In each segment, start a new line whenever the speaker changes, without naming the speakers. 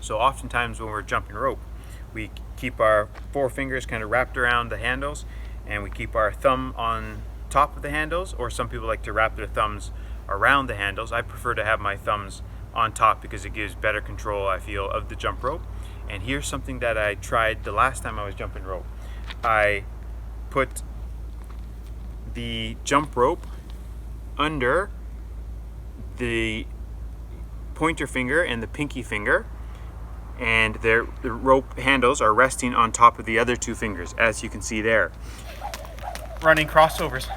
So oftentimes when we're jumping rope, we keep our four fingers kind of wrapped around the handles, and we keep our thumb on top of the handles, or some people like to wrap their thumbs around the handles. I prefer to have my thumbs on top because it gives better control, I feel, of the jump rope. And here's something that I tried the last time I was jumping rope. I put the jump rope under the pointer finger and the pinky finger, and the rope handles are resting on top of the other two fingers, as you can see there. Running crossovers.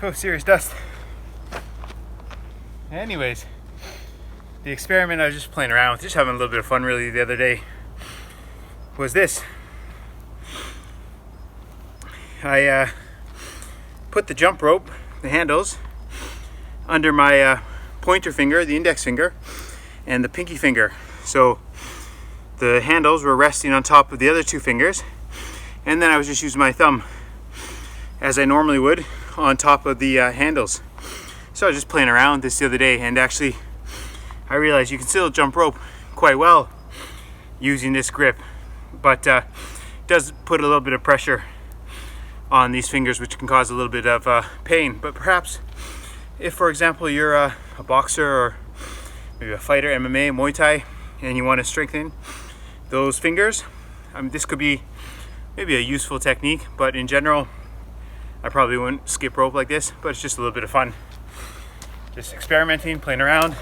Oh, serious dust. Anyways, the experiment I was just playing around with, just having a little bit of fun really the other day, was this. I put the jump rope, the handles, under my pointer finger, the index finger, and the pinky finger. So the handles were resting on top of the other two fingers, and then I was just using my thumb as I normally would on top of the handles. So I was just playing around with this the other day, and actually I realized you can still jump rope quite well using this grip, but it does put a little bit of pressure on these fingers, which can cause a little bit of pain. But perhaps if, for example, you're a boxer or maybe a fighter, MMA, Muay Thai, and you want to strengthen those fingers, this could be maybe a useful technique. But in general, I probably wouldn't skip rope like this, but it's just a little bit of fun. Just experimenting, playing around.